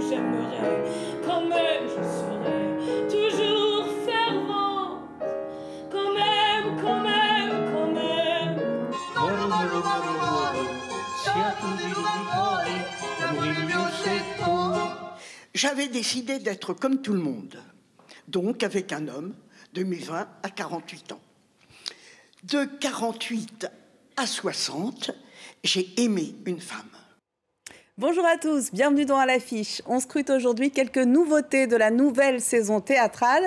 j'aimerais, quand même je serais toujours fervente. Quand même, quand même, quand même. J'avais décidé d'être comme tout le monde, donc avec un homme de mes 20 à 48 ans. De 48 à 60, j'ai aimé une femme. Bonjour à tous, bienvenue dans À l'affiche. On scrute aujourd'hui quelques nouveautés de la nouvelle saison théâtrale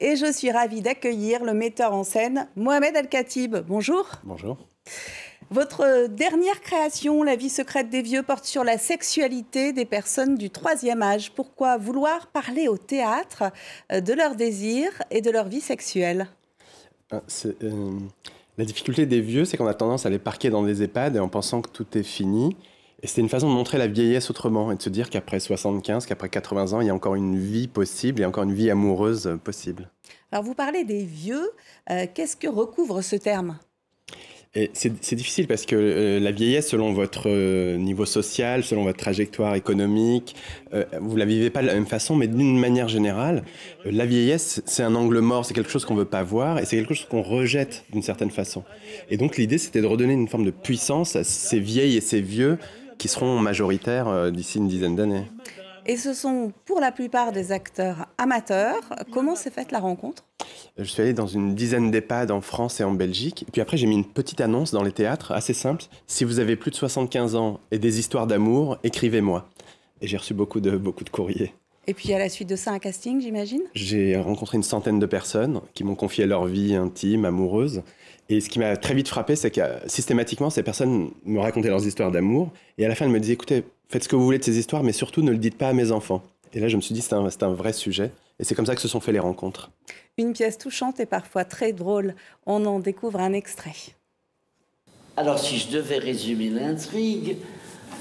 et je suis ravie d'accueillir le metteur en scène Mohamed El-Khatib. Bonjour. Bonjour. Votre dernière création, La vie secrète des vieux, porte sur la sexualité des personnes du troisième âge. Pourquoi vouloir parler au théâtre de leurs désirs et de leur vie sexuelle ? La difficulté des vieux, c'est qu'on a tendance à les parquer dans des EHPAD en pensant que tout est fini. Et c'est une façon de montrer la vieillesse autrement et de se dire qu'après 75, qu'après 80 ans, il y a encore une vie possible, il y a encore une vie amoureuse possible. Alors vous parlez des vieux, qu'est-ce que recouvre ce terme ? Et c'est difficile parce que la vieillesse, selon votre niveau social, selon votre trajectoire économique, vous ne la vivez pas de la même façon, mais d'une manière générale, la vieillesse, c'est un angle mort, c'est quelque chose qu'on ne veut pas voir et c'est quelque chose qu'on rejette d'une certaine façon. Et donc l'idée, c'était de redonner une forme de puissance à ces vieilles et ces vieux qui seront majoritaires d'ici une dizaine d'années. Et ce sont pour la plupart des acteurs amateurs. Comment s'est faite la rencontre ? Je suis allé dans une dizaine d'EHPAD en France et en Belgique. Et puis après, j'ai mis une petite annonce dans les théâtres, assez simple. Si vous avez plus de 75 ans et des histoires d'amour, écrivez-moi. Et j'ai reçu beaucoup de courriers. Et puis à la suite de ça, un casting, j'imagine ? J'ai rencontré une centaine de personnes qui m'ont confié leur vie intime, amoureuse. Et ce qui m'a très vite frappé, c'est que systématiquement, ces personnes me racontaient leurs histoires d'amour. Et à la fin, elles me disaient, écoutez, faites ce que vous voulez de ces histoires, mais surtout ne le dites pas à mes enfants. Et là, je me suis dit, c'est un vrai sujet. Et c'est comme ça que se sont fait les rencontres. Une pièce touchante et parfois très drôle. On en découvre un extrait. Alors, si je devais résumer l'intrigue,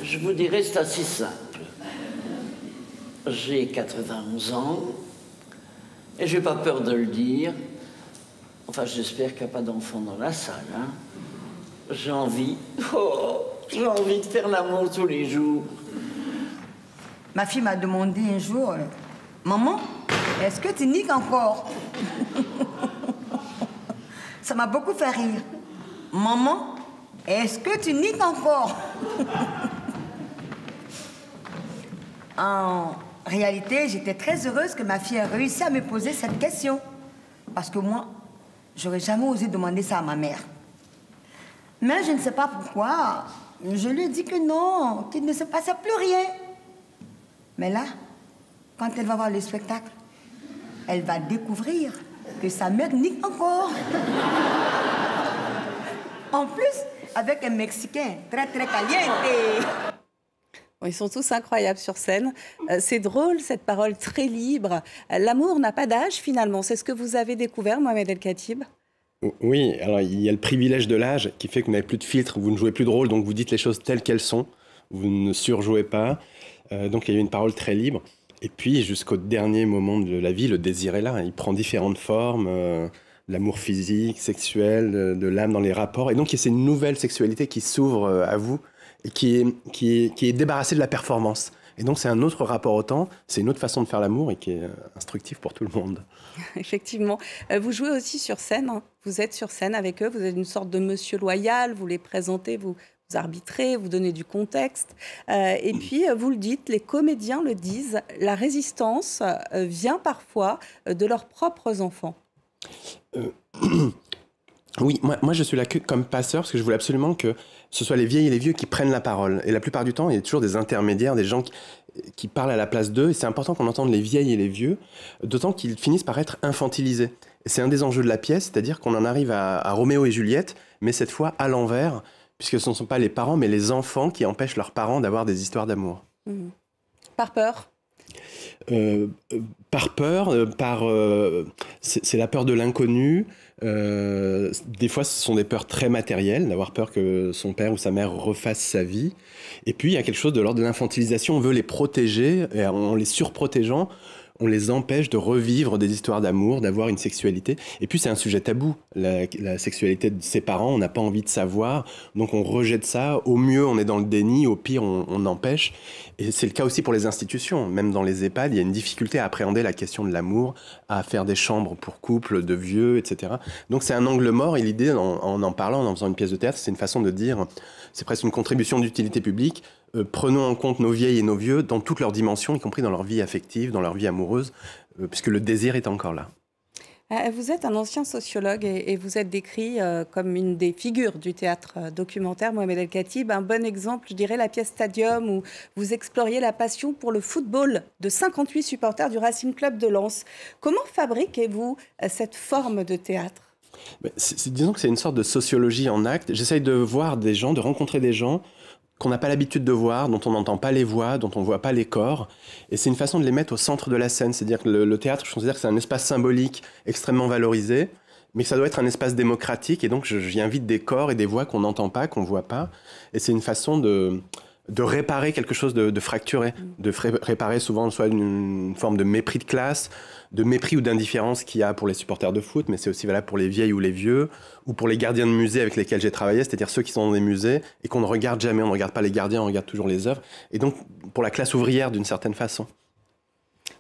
je vous dirais c'est assez simple. J'ai 91 ans et j'ai pas peur de le dire. Enfin, j'espère qu'il n'y a pas d'enfants dans la salle. Hein. J'ai envie de faire l'amour tous les jours. Ma fille m'a demandé un jour, maman, est-ce que tu niques encore? Ça m'a beaucoup fait rire. Maman, est-ce que tu niques encore? En réalité, j'étais très heureuse que ma fille ait réussi à me poser cette question. Parce que moi, j'aurais jamais osé demander ça à ma mère. Mais je ne sais pas pourquoi, je lui ai dit que non, qu'il ne se passait plus rien. Mais là, quand elle va voir le spectacle, elle va découvrir que sa mère nique encore. En plus, avec un Mexicain très caliente. Ils sont tous incroyables sur scène. C'est drôle, cette parole très libre. L'amour n'a pas d'âge, finalement. C'est ce que vous avez découvert, Mohamed El-Khatib? Oui, alors il y a le privilège de l'âge qui fait que vous n'avez plus de filtre, vous ne jouez plus de rôle, donc vous dites les choses telles qu'elles sont. Vous ne surjouez pas. Donc il y a une parole très libre. Et puis, jusqu'au dernier moment de la vie, le désir est là. Il prend différentes formes, l'amour physique, sexuel, de l'âme dans les rapports. Et donc, c'est une nouvelle sexualité qui s'ouvre à vous et qui est débarrassée de la performance. Et donc, c'est un autre rapport au temps, c'est une autre façon de faire l'amour et qui est instructive pour tout le monde. Effectivement. Vous jouez aussi sur scène, hein. Vous êtes sur scène avec eux, vous êtes une sorte de monsieur loyal, vous les présentez, vous arbitrez, vous donnez du contexte. Et puis, vous le dites, les comédiens le disent, la résistance vient parfois de leurs propres enfants. Oui, moi je suis là comme passeur parce que je voulais absolument que ce soit les vieilles et les vieux qui prennent la parole. Et la plupart du temps, il y a toujours des intermédiaires, des gens qui parlent à la place d'eux. Et c'est important qu'on entende les vieilles et les vieux, d'autant qu'ils finissent par être infantilisés. Et c'est un des enjeux de la pièce, c'est-à-dire qu'on en arrive à Roméo et Juliette, mais cette fois à l'envers, puisque ce ne sont pas les parents, mais les enfants qui empêchent leurs parents d'avoir des histoires d'amour. Mmh. Par peur Par peur, c'est la peur de l'inconnu. Des fois, ce sont des peurs très matérielles, d'avoir peur que son père ou sa mère refasse sa vie. Et puis, il y a quelque chose de l'ordre de l'infantilisation. On veut les protéger, et en les surprotégeant, on les empêche de revivre des histoires d'amour, d'avoir une sexualité. Et puis c'est un sujet tabou, la sexualité de ses parents, on n'a pas envie de savoir, donc on rejette ça. Au mieux, on est dans le déni, au pire, on empêche. Et c'est le cas aussi pour les institutions. Même dans les EHPAD, il y a une difficulté à appréhender la question de l'amour, à faire des chambres pour couples, de vieux, etc. Donc c'est un angle mort, et l'idée, en parlant, en faisant une pièce de théâtre, c'est une façon de dire, c'est presque une contribution d'utilité publique, prenons en compte nos vieilles et nos vieux dans toutes leurs dimensions, y compris dans leur vie affective, dans leur vie amoureuse, puisque le désir est encore là. Vous êtes un ancien sociologue et vous êtes décrit comme une des figures du théâtre documentaire, Mohamed El Khatib. Un bon exemple, je dirais, la pièce Stadium, où vous exploriez la passion pour le football de 58 supporters du Racing Club de Lens. Comment fabriquez-vous cette forme de théâtre ? Disons que c'est une sorte de sociologie en acte. J'essaye de voir des gens, de rencontrer des gens qu'on n'a pas l'habitude de voir, dont on n'entend pas les voix, dont on ne voit pas les corps. Et c'est une façon de les mettre au centre de la scène. C'est-à-dire que le théâtre, je considère que c'est un espace symbolique extrêmement valorisé, mais ça doit être un espace démocratique. Et donc, j'y invite des corps et des voix qu'on n'entend pas, qu'on ne voit pas. Et c'est une façon de réparer quelque chose de fracturé, de réparer souvent soit une forme de mépris de classe, de mépris ou d'indifférence qu'il y a pour les supporters de foot, mais c'est aussi valable pour les vieilles ou les vieux, ou pour les gardiens de musées avec lesquels j'ai travaillé, c'est-à-dire ceux qui sont dans des musées et qu'on ne regarde jamais, on ne regarde pas les gardiens, on regarde toujours les œuvres, et donc pour la classe ouvrière d'une certaine façon.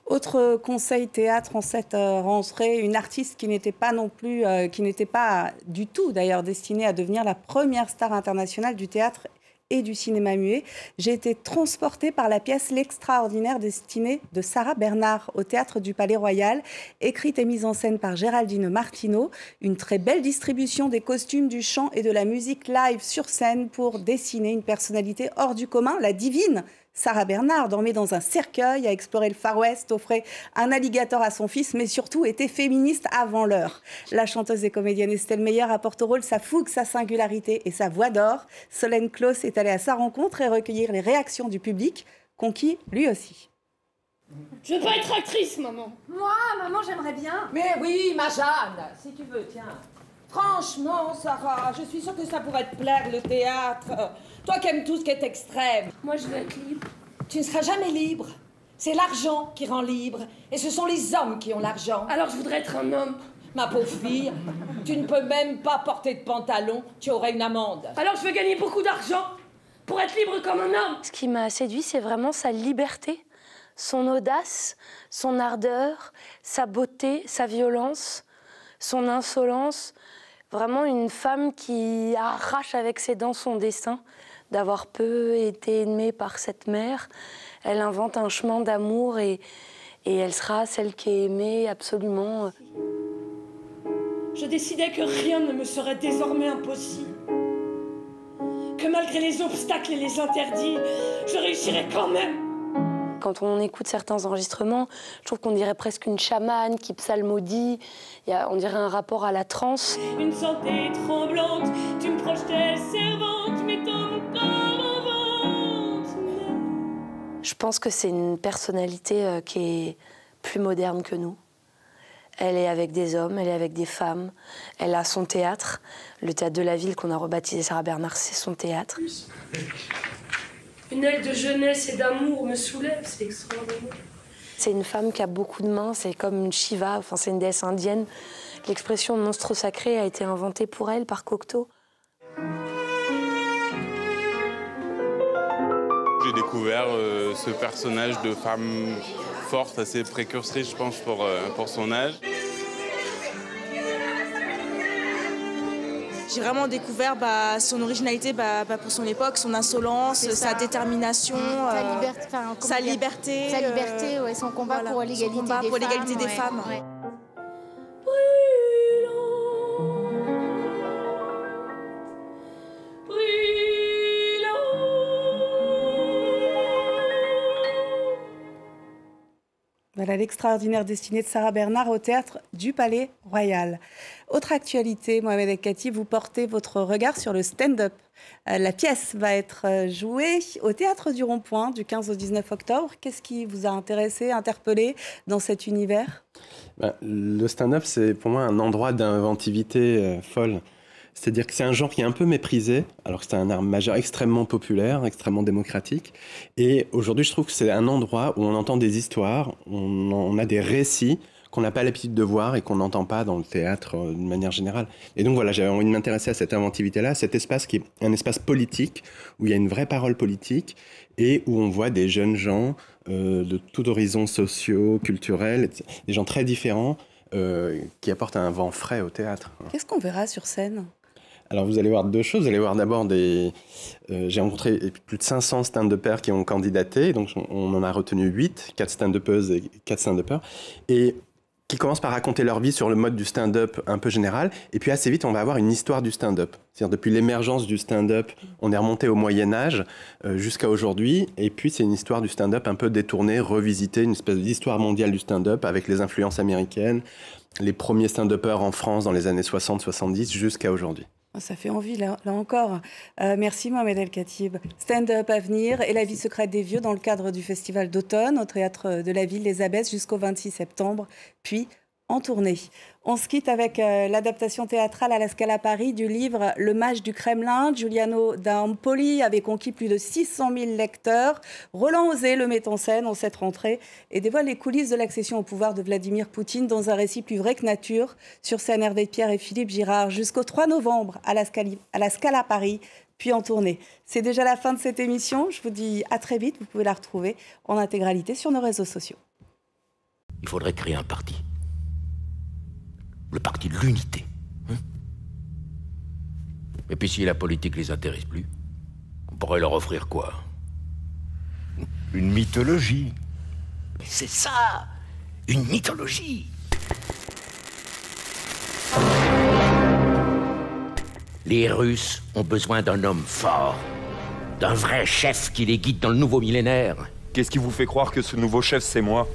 Autre conseil théâtre en cette rentrée, une artiste qui n'était pas non plus, qui n'était pas du tout d'ailleurs destinée à devenir la première star internationale du théâtre et du cinéma muet. J'ai été transportée par la pièce L'Extraordinaire destinée de Sarah Bernard au Théâtre du Palais Royal, écrite et mise en scène par Géraldine Martineau. Une très belle distribution des costumes, du chant et de la musique live sur scène pour dessiner une personnalité hors du commun, la divine Sarah Bernard, dormait dans un cercueil, a exploré le Far West, offrait un alligator à son fils, mais surtout était féministe avant l'heure. La chanteuse et comédienne Estelle Meyer apporte au rôle sa fougue, sa singularité et sa voix d'or. Solène Claus est allée à sa rencontre et recueillir les réactions du public, conquis lui aussi. Je veux pas être actrice, maman. Moi, maman, j'aimerais bien. Mais oui, ma Jeanne, si tu veux, tiens. Franchement, Sarah, je suis sûre que ça pourrait te plaire, le théâtre. Toi qui aimes tout ce qui est extrême. Moi, je veux être libre. Tu ne seras jamais libre. C'est l'argent qui rend libre. Et ce sont les hommes qui ont l'argent. Alors, je voudrais être un homme. Ma pauvre fille, tu ne peux même pas porter de pantalon. Tu aurais une amende. Alors, je veux gagner beaucoup d'argent pour être libre comme un homme. Ce qui m'a séduit, c'est vraiment sa liberté, son audace, son ardeur, sa beauté, sa violence, son insolence. Vraiment une femme qui arrache avec ses dents son destin, d'avoir peu été aimée par cette mère. Elle invente un chemin d'amour et elle sera celle qui est aimée absolument. Je décidais que rien ne me serait désormais impossible. Que malgré les obstacles et les interdits, je réussirais quand même. Quand on écoute certains enregistrements, je trouve qu'on dirait presque une chamane qui psalmodie. On dirait un rapport à la transe. Une santé tremblante, tu me projetais servante, mais ton corps en vente. Je pense que c'est une personnalité qui est plus moderne que nous. Elle est avec des hommes, elle est avec des femmes. Elle a son théâtre. Le théâtre de la ville qu'on a rebaptisé Sarah Bernard, c'est son théâtre. Une aile de jeunesse et d'amour me soulève, c'est extraordinaire. C'est une femme qui a beaucoup de mains, c'est comme une Shiva, enfin c'est une déesse indienne. L'expression monstre sacré a été inventée pour elle par Cocteau. J'ai découvert ce personnage de femme forte, assez précurseuse, je pense, pour son âge. J'ai vraiment découvert son originalité pour son époque, son insolence, sa détermination, sa liberté, ouais, son combat pour l'égalité des femmes. Ouais. Voilà l'extraordinaire destinée de Sarah Bernard au Théâtre du Palais Royal. Autre actualité, Mohamed El Khatib, vous portez votre regard sur le stand-up. La pièce va être jouée au Théâtre du Rond-Point du 15 au 19 octobre. Qu'est-ce qui vous a intéressé, interpellé dans cet univers ? Le stand-up, c'est pour moi un endroit d'inventivité folle. C'est-à-dire que c'est un genre qui est un peu méprisé, alors que c'est un art majeur extrêmement populaire, extrêmement démocratique. Et aujourd'hui, je trouve que c'est un endroit où on entend des histoires, on a des récits qu'on n'a pas l'habitude de voir et qu'on n'entend pas dans le théâtre d'une manière générale. Et donc voilà, j'avais envie de m'intéresser à cette inventivité-là, cet espace qui est un espace politique, où il y a une vraie parole politique et où on voit des jeunes gens de tous horizons sociaux, culturels, des gens très différents qui apportent un vent frais au théâtre. Qu'est-ce qu'on verra sur scène ? Alors vous allez voir deux choses. Vous allez voir d'abord j'ai rencontré plus de 500 stand-uppers qui ont candidaté, donc on en a retenu 8, 4 stand-uppeuses et 4 stand-uppers, et qui commencent par raconter leur vie sur le mode du stand-up un peu général, et puis assez vite on va avoir une histoire du stand-up. C'est-à-dire depuis l'émergence du stand-up, on est remonté au Moyen-Âge jusqu'à aujourd'hui, et puis c'est une histoire du stand-up un peu détournée, revisitée, une espèce d'histoire mondiale du stand-up avec les influences américaines, les premiers stand-uppers en France dans les années 60-70 jusqu'à aujourd'hui. Ça fait envie, là encore. Merci Mohamed El Khatib. Stand-up à venir et la vie secrète des vieux dans le cadre du festival d'automne au Théâtre de la Ville Les Abbesses jusqu'au 26 septembre, puis en tournée. On se quitte avec l'adaptation théâtrale à la Scala Paris du livre Le Mage du Kremlin. Giuliano da Empoli avait conquis plus de 600 000 lecteurs. Roland Osé le met en scène en cette rentrée et dévoile les coulisses de l'accession au pouvoir de Vladimir Poutine dans un récit plus vrai que nature. Sur scène, Hervé Pierre et Philippe Girard jusqu'au 3 novembre à la Scala Paris, puis en tournée. C'est déjà la fin de cette émission. Je vous dis à très vite. Vous pouvez la retrouver en intégralité sur nos réseaux sociaux. Il faudrait créer un parti. Le parti de l'unité. Et puis si la politique les intéresse plus, on pourrait leur offrir quoi? Une mythologie. Mais c'est ça, une mythologie. Les Russes ont besoin d'un homme fort, d'un vrai chef qui les guide dans le nouveau millénaire. Qu'est-ce qui vous fait croire que ce nouveau chef, c'est moi?